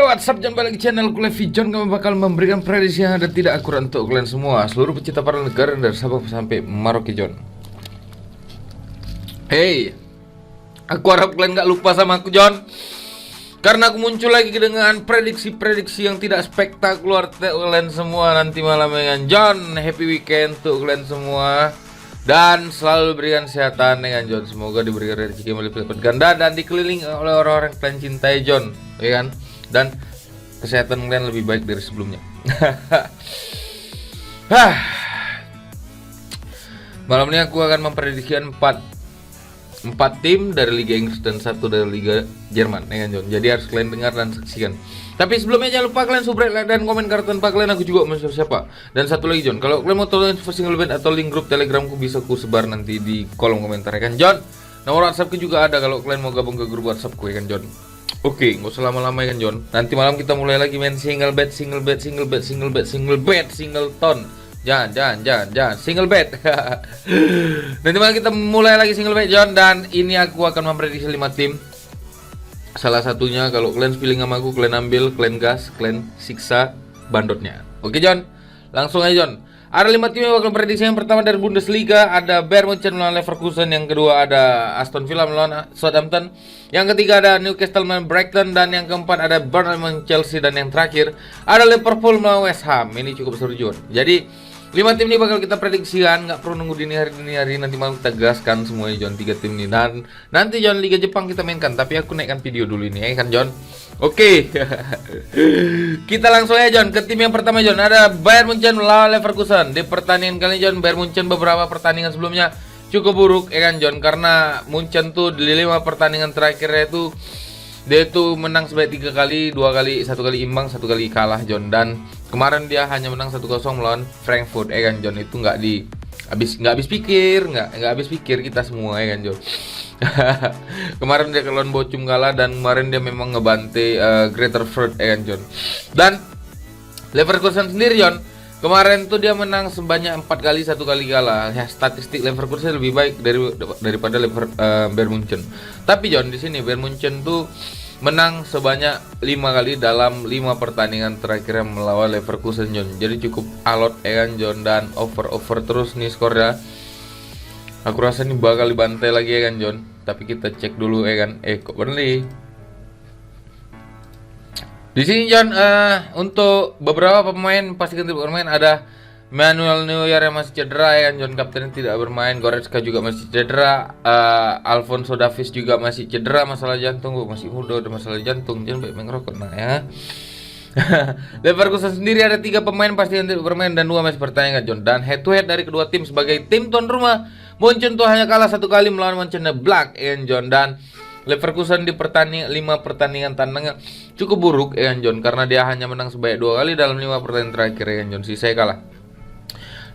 WhatsApp, jangan balik channel Levi John. Kami bakal memberikan prediksi yang ada tidak akurat untuk kalian semua, seluruh pecinta para negara dari Sabang sampai Merauke John. Hey, aku harap kalian gak lupa sama aku John, karena aku muncul lagi dengan prediksi-prediksi yang tidak spektakuler untuk kalian semua nanti malam dengan John. Happy weekend untuk kalian semua, dan selalu berikan kesehatan dengan John. Semoga diberikan rezeki melipat ganda dan dikelilingi oleh orang-orang yang kalian cintai John, ya kan? Dan kesehatan kalian lebih baik dari sebelumnya. Malam ini aku akan memprediksikan 4 tim dari Liga Inggris dan 1 dari Liga Jerman, ya kan John? Jadi harus kalian dengar dan saksikan. Tapi sebelumnya jangan lupa kalian subscribe, like, dan komen kartu tanpa kalian aku juga mau siapa. Dan satu lagi John, kalau kalian mau tahu info single band atau link grup Telegramku bisa ku sebar nanti di kolom komentar, ya kan John? Nomor WhatsAppku juga ada kalau kalian mau gabung ke grup WhatsAppku, ya kan John? Oke, nggak usah lama-lama ya kan John. Nanti malam kita mulai lagi main single bet, single ton. Jangan single bet. Nanti malam kita mulai lagi single bet John, dan ini aku akan memprediksi 5 tim. Salah satunya kalau kalian feeling sama aku, kalian ambil, kalian gas, kalian siksa bandotnya. Oke John, langsung aja John. Ada 5 tim yang bakal prediksi. Yang pertama dari Bundesliga ada Bayern Munchen melawan Leverkusen, yang kedua ada Aston Villa melawan Southampton, yang ketiga ada Newcastle melawan Brighton, dan yang keempat ada Burnley melawan Chelsea, dan yang terakhir ada Liverpool melawan West Ham. Ini cukup seru John. Jadi 5 tim ini bakal kita prediksikan, nggak perlu nunggu dini hari, nanti malam kita gaskan semuanya John, 3 tim ini. Dan nanti John Liga Jepang kita mainkan, tapi aku naikkan video dulu ini, ya kan John? Oke. Kita langsung aja John ke tim yang pertama John. Ada Bayern Munchen melawan Leverkusen. Di pertandingan kali John, Bayern Munchen beberapa pertandingan sebelumnya cukup buruk, ya kan John? Karena Munchen tuh di 5 pertandingan terakhirnya itu dia tuh menang sebanyak 3 kali, 2 kali, 1 kali imbang, 1 kali kalah John. Dan kemarin dia hanya menang 1-0 melawan Frankfurt, ya kan John? Itu nggak habis pikir kita semua, ya kan John? Kemarin dia lawan Bochum kalah, dan kemarin dia memang ngebantai Greater Fürth, ya kan John? Dan Leverkusen sendiri John, kemarin tuh dia menang sebanyak 4 kali, 1 kali kalah. Ya, statistik Leverkusen lebih baik daripada Bayern Munchen. Tapi John, di sini Bayern Munchen tuh menang sebanyak 5 kali dalam 5 pertandingan terakhir melawan Leverkusen John. Jadi cukup alot, ya kan John? Dan over terus nih skornya. Aku rasa ini bakal dibantai lagi, ya kan John? Tapi kita cek dulu, ya kan? Kok Burnley? Di sini John, untuk beberapa pemain pastikan tidak bermain. Ada Manuel Neuer yang masih cedera, ya kan John? Kapten tidak bermain. Goretzka juga masih cedera. Alphonso Davies juga masih cedera, masalah jantung. Masih muda, ada masalah jantung. Jangan baik ngerokok, nah ya. Leverkusen sendiri ada 3 pemain pastikan tidak bermain dan 2 masih bertanding, John. Dan head to head dari kedua tim sebagai tim tuan rumah, Munchen tuh hanya kalah 1 kali melawan Mönchengladbach, ya kan John? Dan Leverkusen di 5 pertandingan tandangnya cukup buruk, ya kan John? Karena dia hanya menang sebanyak 2 kali dalam 5 pertandingan terakhir, ya kan John? Sisanya kalah.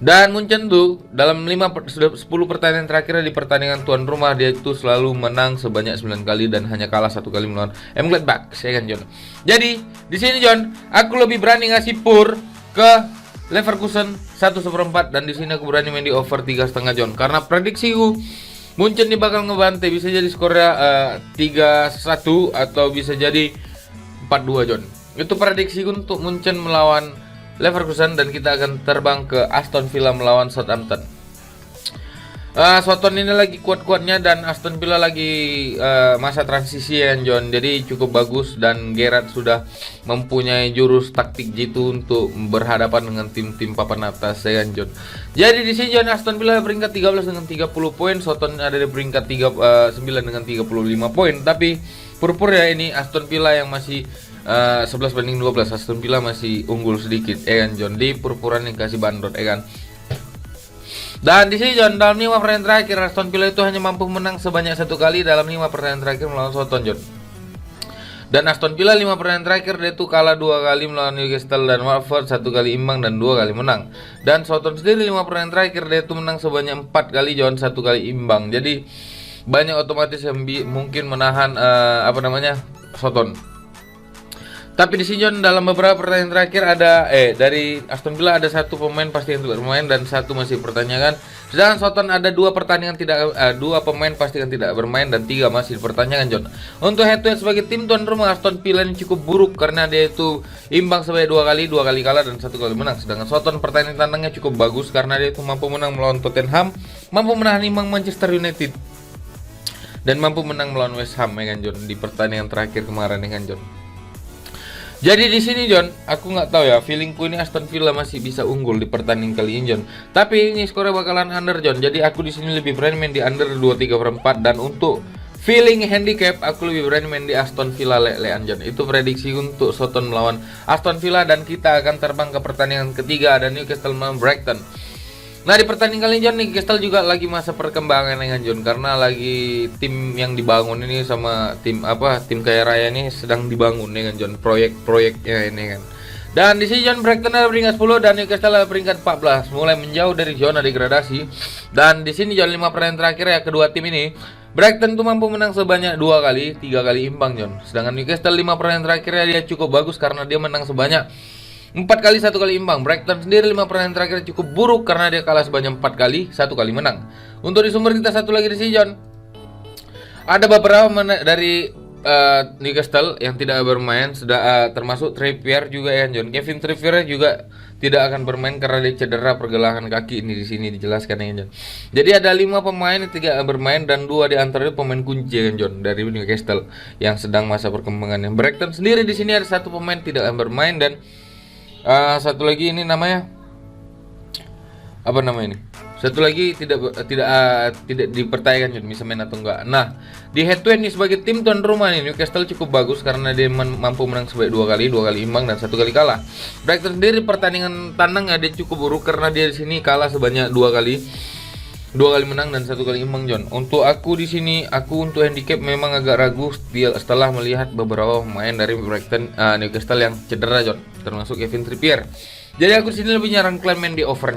Dan Munchen tuh dalam 10 pertandingan terakhir di pertandingan tuan rumah, dia itu selalu menang sebanyak 9 kali dan hanya kalah 1 kali melawan Mönchengladbach, ya kan John? Jadi di sini John, aku lebih berani ngasih pur ke Leverkusen 1/4, dan di sini aku berani main di over 3,5 John. Karena prediksiku Munchen ini bakal ngebantai, bisa jadi skornya 3-1 atau bisa jadi 4-2 John. Itu prediksiku untuk Munchen melawan Leverkusen, dan kita akan terbang ke Aston Villa melawan Southampton. Southampton ini lagi kuat-kuatnya, dan Aston Villa lagi masa transisi, ya John. Jadi cukup bagus, dan Gerrard sudah mempunyai jurus taktik jitu untuk berhadapan dengan tim-tim papan atas, ya kan John. Jadi di sini John, Aston Villa peringkat 13 dengan 30 poin, Southampton ada di peringkat 9 dengan 35 poin. Tapi purpur ya ini Aston Villa yang masih 11-12. Aston Villa masih unggul sedikit, ya kan John? Di purpuran yang kasih bandot, ya kan? Dan di sini John, dalam 5 pertandingan terakhir Aston Villa itu hanya mampu menang sebanyak 1 kali dalam 5 pertandingan terakhir melawan Southampton John. Dan Aston Villa 5 pertandingan terakhir dia itu kalah 2 kali melawan Newcastle dan Watford, 1 kali imbang dan 2 kali menang. Dan Southampton sendiri 5 pertandingan terakhir dia itu menang sebanyak 4 kali John, 1 kali imbang. Jadi banyak otomatis yang mungkin menahan Southampton. Tapi di sini John, dalam beberapa pertandingan terakhir ada dari Aston Villa ada satu pemain pasti yang tidak bermain dan satu masih dipertanyakan. Sedangkan Soton ada dua pemain pastikan tidak bermain dan 3 masih dipertanyakan John. Untuk head to head sebagai tim tuan rumah, Aston Villa ini cukup buruk karena dia itu imbang sebanyak 2 kali kalah dan 1 kali menang. Sedangkan Soton pertandingan tandangnya cukup bagus karena dia itu mampu menang melawan Tottenham, mampu menahan imbang Manchester United, dan mampu menang melawan West Ham ya kan John di pertandingan terakhir kemarin ya kan John. Jadi di sini John, aku nggak tahu ya, feelingku ini Aston Villa masih bisa unggul di pertandingan kali ini John. Tapi ini skornya bakalan under John. Jadi aku di sini lebih berani main di under 2,3/4 dan untuk feeling handicap aku lebih berani main di Aston Villa lean John. Itu prediksi untuk Soton melawan Aston Villa dan kita akan terbang ke pertandingan ketiga dan Newcastle melawan Brighton. Nah di pertandingan kali ini John, Newcastle juga lagi masa perkembangan dengan John, karena lagi tim yang dibangun ini sama tim kaya raya ini sedang dibangun dengan John, proyek-proyeknya ini kan. Dan di sini John, Brighton ada peringkat 10 dan Newcastle ada peringkat 14, mulai menjauh dari zona degradasi. Dan di sini John, 5 pertandingan terakhir ya kedua tim ini, Brighton tuh mampu menang sebanyak 2 kali, 3 kali imbang John. Sedangkan Newcastle 5 pertandingan terakhirnya dia cukup bagus karena dia menang sebanyak 4 kali, 1 kali imbang. Brighton sendiri 5 pertandingan terakhir cukup buruk karena dia kalah sebanyak 4 kali, 1 kali menang. Untuk di sumber kita satu lagi di sini John, ada beberapa dari Newcastle yang tidak bermain, termasuk Trippier juga ya John. Kevin Trippier juga tidak akan bermain karena dia cedera pergelangan kaki, ini di sini dijelaskan ya John. Jadi ada 5 pemain yang tidak bermain dan 2 di antaranya pemain kunci ya John dari Newcastle yang sedang masa perkembangannya. Brighton sendiri di sini ada 1 pemain tidak akan bermain dan satu lagi ini namanya apa nama ini? Satu lagi tidak dipertanyakan John bisa main atau enggak. Nah, di head to head nih sebagai tim tuan rumah nih Newcastle cukup bagus karena dia mampu menang sebanyak 2 kali imbang dan 1 kali kalah. Brighton sendiri pertandingan tandangnya dia cukup buruk karena dia di sini kalah sebanyak 2 kali menang dan 1 kali imbang John. Untuk aku di sini, aku untuk handicap memang agak ragu setelah melihat beberapa pemain dari Newcastle yang cedera John, termasuk Kevin Trippier. Jadi aku di sini lebih nyaran kalian main di over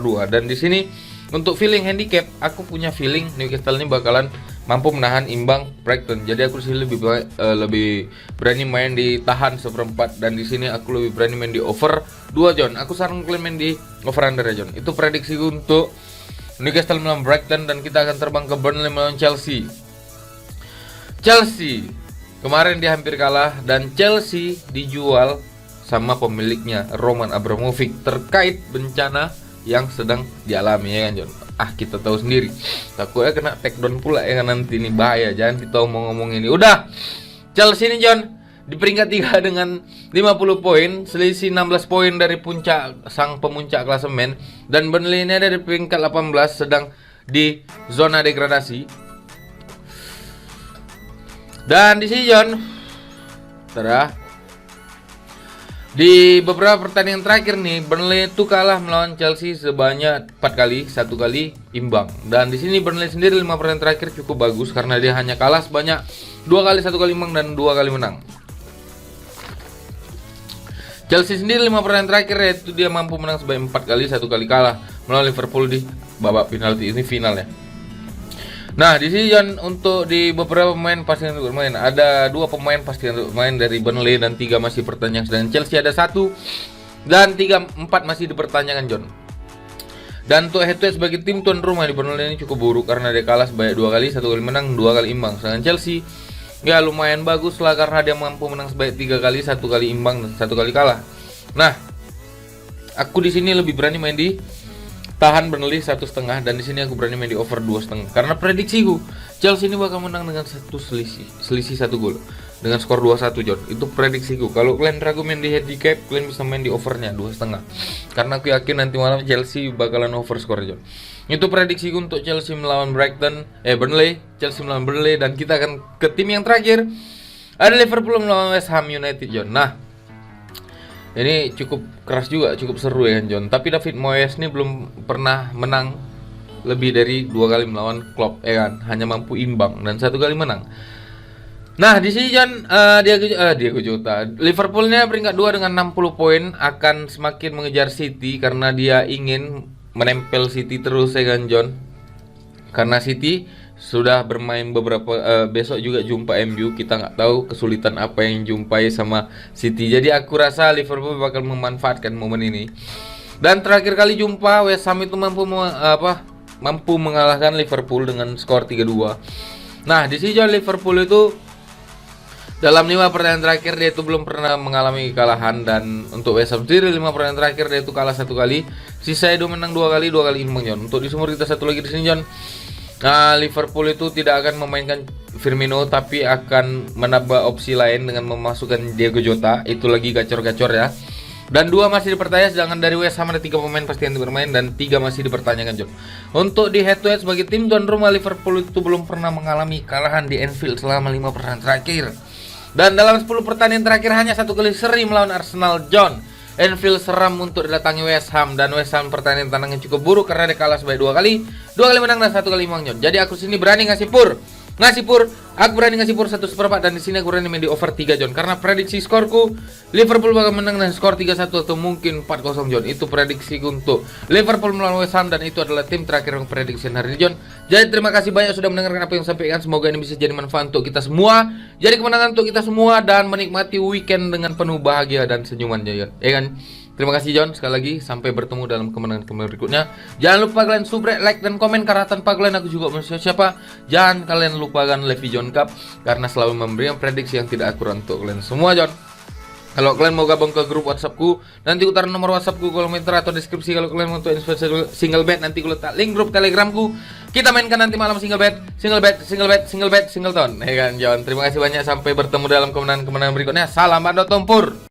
2 dan di sini untuk feeling handicap aku punya feeling Newcastle ini bakalan mampu menahan imbang Brighton. Jadi aku di sini lebih berani main di tahan 1/4 dan di sini aku lebih berani main di over 2 John. Aku saran kalian main di over under John. Itu prediksi untuk Newcastle melawan Brighton dan kita akan terbang ke Burnley melawan Chelsea. Chelsea kemarin dia hampir kalah dan Chelsea dijual sama pemiliknya Roman Abramovich terkait bencana yang sedang dialami ya kan John. Kita tahu sendiri. Takutnya kena take down pula ya kan nanti, ini bahaya. Jangan kita ngomong ini. Udah. Chelsea ini John di peringkat 3 dengan 50 poin, selisih 16 poin dari sang pemuncak klasemen, dan Burnley ini ada di peringkat 18 sedang di zona degradasi. Dan di sini John, di beberapa pertandingan terakhir nih Burnley itu kalah melawan Chelsea sebanyak 4 kali, 1 kali imbang. Dan di sini Burnley sendiri 5 pertandingan terakhir cukup bagus karena dia hanya kalah sebanyak 2 kali, 1 kali imbang dan 2 kali menang. Chelsea sendiri 5 pertandingan terakhir yaitu dia mampu menang sebanyak 4 kali, 1 kali kalah melawan Liverpool di babak penalti, ini final ya. Nah, di sini John, untuk di beberapa pemain pasti untuk bermain. Ada 2 pemain pasti untuk bermain dari Burnley dan 3 masih pertanyaan. Sedangkan Chelsea ada 1 dan 4 masih dipertanyakan John. Dan untuk head to head sebagai tim tuan rumah di Burnley ini cukup buruk karena dia kalah sebanyak 2 kali, 1 kali menang, 2 kali imbang. Sedangkan Chelsea ya lumayan bagus lah karena dia mampu menang sebanyak 3 kali, 1 kali imbang dan 1 kali kalah. Nah, aku di sini lebih berani main di tahan Burnley 1,5 dan di sini aku berani main di over 2,5 karena prediksiku Chelsea ini bakal menang dengan selisih 1 gol dengan skor 2-1 John. Itu prediksiku. Kalau kalian ragu main di handicap, kalian bisa main di overnya 2,5 karena aku yakin nanti malam Chelsea bakalan over skor John. Itu prediksiku untuk Chelsea melawan Burnley, Chelsea melawan Burnley, dan kita akan ke tim yang terakhir. Ada Liverpool melawan West Ham United John. Nah, ini cukup keras juga, cukup seru ya kan John. Tapi David Moyes ini belum pernah menang lebih dari 2 kali melawan Klopp ya kan. Hanya mampu imbang dan 1 kali menang. Nah, di sini John, Diego Jota. Liverpoolnya peringkat 2 dengan 60 poin akan semakin mengejar City karena dia ingin menempel City terus ya kan John. Karena City sudah bermain beberapa, besok juga jumpa MU, kita nggak tahu kesulitan apa yang jumpai sama City. Jadi aku rasa Liverpool bakal memanfaatkan momen ini. Dan terakhir kali jumpa West Ham itu mampu mengalahkan Liverpool dengan skor 3-2. Nah, di sini Liverpool itu dalam 5 pertandingan terakhir dia itu belum pernah mengalami kekalahan, dan untuk West Ham sendiri 5 pertandingan terakhir dia itu kalah 1 kali, sisa itu menang 2 kali, 2 kali imbang, John. Untuk di sumur kita satu lagi di sini, John. Nah, Liverpool itu tidak akan memainkan Firmino tapi akan menambah opsi lain dengan memasukkan Diego Jota. Itu lagi gacor-gacor ya. Dan 2 masih dipertanya, sedangkan dari West Ham ada 3 pemain pasti yang bermain dan 3 masih dipertanyakan, John. Untuk di head to head sebagai tim tuan rumah, Liverpool itu belum pernah mengalami kekalahan di Anfield selama 5 pertandingan terakhir. Dan dalam 10 pertandingan terakhir hanya 1 kali seri melawan Arsenal, John. Anfield seram untuk didatangi West Ham, dan West Ham pertandingan tandangnya cukup buruk karena dia kalah sebanyak 2 kali, 2 kali menang dan 1 kali imbang, John. Jadi aku sini berani ngasih pur. Aku berani ngasih pur 1/4, dan di sini aku berani main di over 3, John. Karena prediksi skorku Liverpool bakal menang dengan skor 3-1 atau mungkin 4-0, John. Itu prediksiku untuk Liverpool melawan West Ham, dan itu adalah tim terakhir yang prediksi hari ini, John. Jadi terima kasih banyak sudah mendengarkan apa yang saya sampaikan. Semoga ini bisa jadi manfaat untuk kita semua, jadi kemenangan untuk kita semua, dan menikmati weekend dengan penuh bahagia dan senyuman, John. Ya kan? Terima kasih, John, sekali lagi. Sampai bertemu dalam kemenangan-kemenangan berikutnya. Jangan lupa kalian subscribe, like, dan komen, karena tanpa kalian aku juga manusia siapa. Jangan kalian lupakan Levi John Cup, karena selalu memberikan prediksi yang tidak akurat untuk kalian semua, John. Kalau kalian mau gabung ke grup WhatsAppku, nanti utara nomor WhatsAppku kolom komentar atau deskripsi. Kalau kalian mau untuk investasi single bet, nanti aku letak link grup Telegramku. Kita mainkan nanti malam single bet, single ton. Ya kan, John. Terima kasih banyak. Sampai bertemu dalam kemenangan-kemenangan berikutnya. Salam Bandot Tumpur.